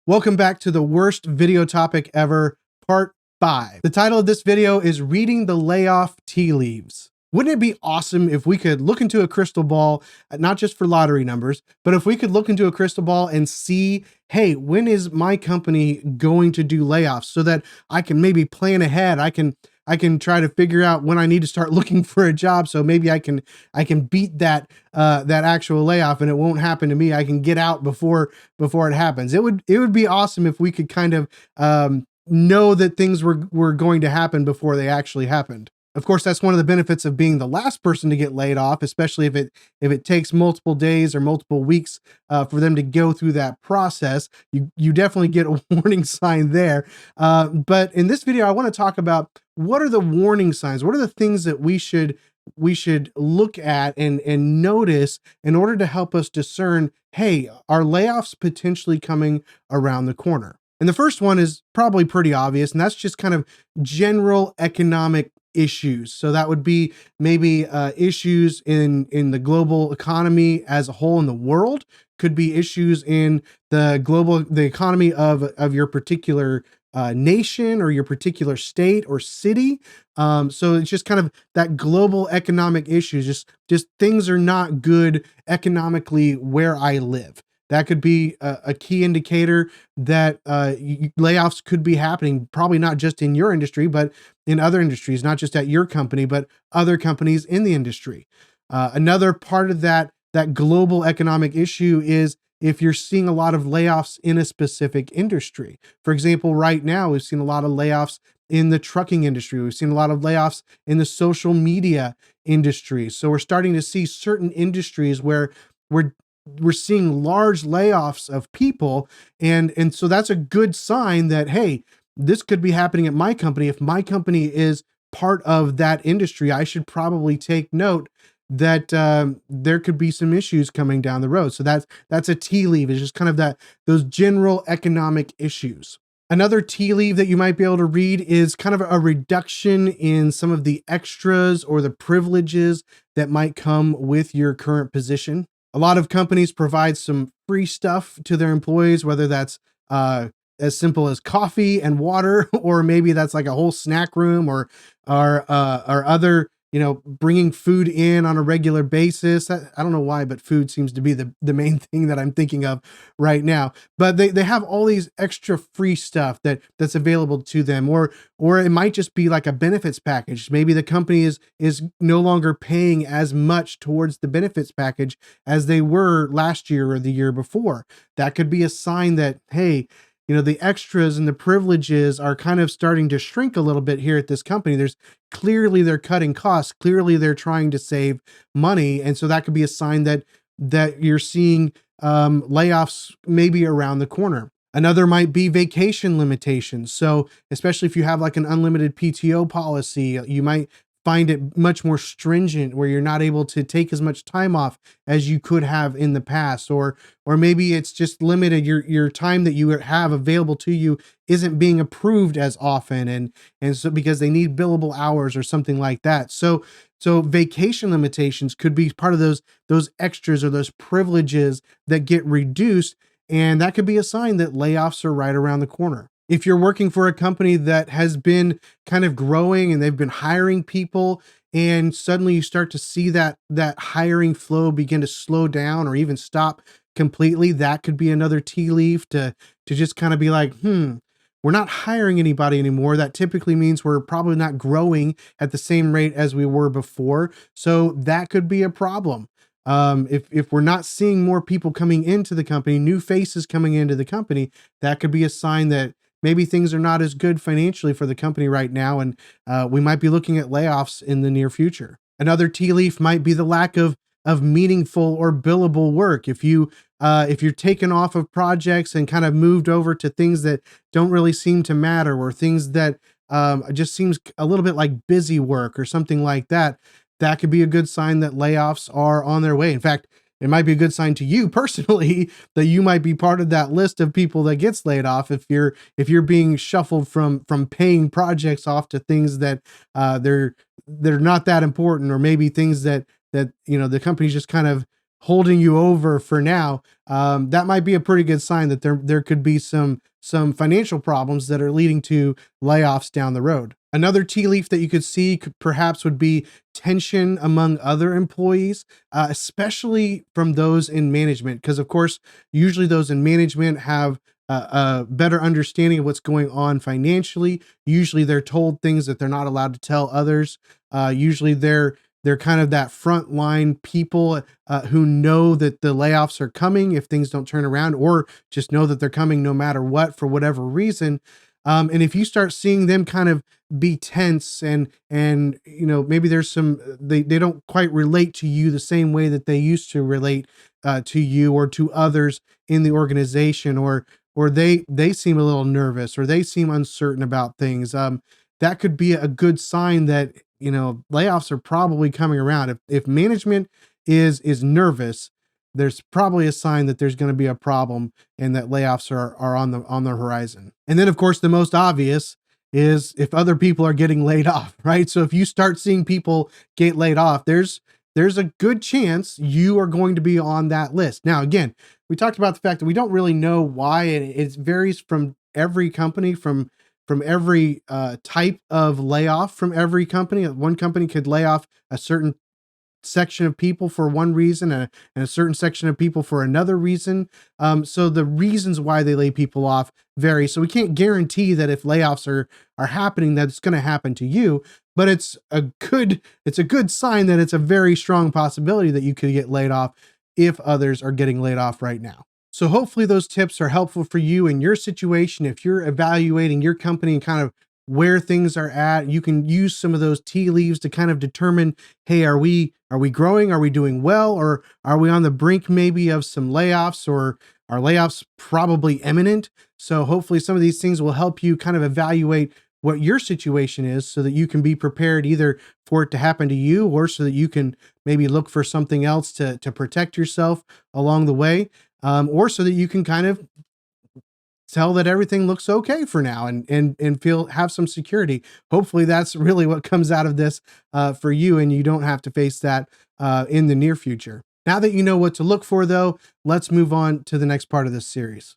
Welcome back to the worst video topic ever, part 5. The title of this video is Reading the Layoff Tea Leaves. Wouldn't it be awesome if we could look into a crystal ball, not just for lottery numbers, but if we could look into a crystal ball and see, hey, when is my company going to do layoffs so that I can maybe plan ahead. I can try to figure out when I need to start looking for a job. So maybe I can beat that actual layoff and it won't happen to me. I can get out before it happens. It would be awesome if we could kind of know that things were going to happen before they actually happened. Of course, that's one of the benefits of being the last person to get laid off, especially if it takes multiple days or multiple weeks for them to go through that process. You definitely get a warning sign there. But in this video, I want to talk about what are the warning signs? What are the things that we should look at and notice in order to help us discern, hey, are layoffs potentially coming around the corner? And the first one is probably pretty obvious, and that's just kind of general economic issues. So that would be maybe issues in the global economy as a whole in the world, could be issues in the economy of your particular nation or your particular state or city. So it's just kind of that global economic issues, just things are not good economically where I live. That could be a key indicator that layoffs could be happening, probably not just in your industry, but in other industries, not just at your company, but other companies in the industry. Another part of that global economic issue is if you're seeing a lot of layoffs in a specific industry. For example, right now, we've seen a lot of layoffs in the trucking industry. We've seen a lot of layoffs in the social media industry. So we're starting to see certain industries where we're seeing large layoffs of people. And so that's a good sign that, hey, this could be happening at my company. If my company is part of that industry, I should probably take note that there could be some issues coming down the road. So that's a tea leaf. It's just kind of those general economic issues. Another tea leaf that you might be able to read is kind of a reduction in some of the extras or the privileges that might come with your current position. A lot of companies provide some free stuff to their employees, whether that's as simple as coffee and water, or maybe that's like a whole snack room or other, bringing food in on a regular basis. I don't know why, but food seems to be the main thing that I'm thinking of right now. But they have all these extra free stuff that's available to them, or it might just be like a benefits package. Maybe the company is no longer paying as much towards the benefits package as they were last year or the year before. That could be a sign that, hey, the extras and the privileges are kind of starting to shrink a little bit here at this company. Clearly they're cutting costs. Clearly they're trying to save money. And so that could be a sign that you're seeing layoffs maybe around the corner. Another might be vacation limitations. So especially if you have like an unlimited PTO policy, you might find it much more stringent where you're not able to take as much time off as you could have in the past, or maybe it's just limited. Your time that you have available to you isn't being approved as often, and so because they need billable hours or something like that. So vacation limitations could be part of those extras or those privileges that get reduced, and that could be a sign that layoffs are right around the corner. If you're working for a company that has been kind of growing and they've been hiring people, and suddenly you start to see that hiring flow begin to slow down or even stop completely, that could be another tea leaf to just kind of be like, we're not hiring anybody anymore. That typically means we're probably not growing at the same rate as we were before. So that could be a problem. If we're not seeing more people coming into the company, new faces coming into the company, that could be a sign that maybe things are not as good financially for the company right now, and we might be looking at layoffs in the near future. Another tea leaf might be the lack of meaningful or billable work. If you're taken off of projects and kind of moved over to things that don't really seem to matter, or things that just seems a little bit like busy work or something like that, that could be a good sign that layoffs are on their way. In fact, it might be a good sign to you personally that you might be part of that list of people that gets laid off if you're being shuffled from paying projects off to things that they're not that important, or maybe things that the company's just kind of holding you over for now, that might be a pretty good sign that there could be some financial problems that are leading to layoffs down the road. Another tea leaf that you could see perhaps would be tension among other employees, especially from those in management, because of course, usually those in management have a better understanding of what's going on financially. Usually they're told things that they're not allowed to tell others. Usually they're kind of that frontline people who know that the layoffs are coming if things don't turn around, or just know that they're coming no matter what for whatever reason. And if you start seeing them kind of be tense and maybe there's some they don't quite relate to you the same way that they used to relate to you or to others in the organization, or they seem a little nervous or they seem uncertain about things, that could be a good sign that layoffs are probably coming around. If management is nervous, there's probably a sign that there's going to be a problem and that layoffs are on the horizon. And then of course the most obvious is if other people are getting laid off, right? So if you start seeing people get laid off, there's a good chance you are going to be on that list. Now, again, we talked about the fact that we don't really know why, and it varies from every company, from every type of layoff from every company. One company could lay off a certain section of people for one reason and a certain section of people for another reason. So the reasons why they lay people off vary. So we can't guarantee that if layoffs are happening, that it's going to happen to you. But it's a good sign that it's a very strong possibility that you could get laid off if others are getting laid off right now. So hopefully those tips are helpful for you in your situation. If you're evaluating your company and kind of where things are at, you can use some of those tea leaves to kind of determine, hey, are we growing? Are we doing well? Or are we on the brink maybe of some layoffs, or are layoffs probably imminent? So hopefully some of these things will help you kind of evaluate what your situation is so that you can be prepared either for it to happen to you, or so that you can maybe look for something else to protect yourself along the way, or so that you can kind of tell that everything looks okay for now and have some security. Hopefully that's really what comes out of this for you, and you don't have to face that in the near future. Now that you know what to look for, though, let's move on to the next part of this series.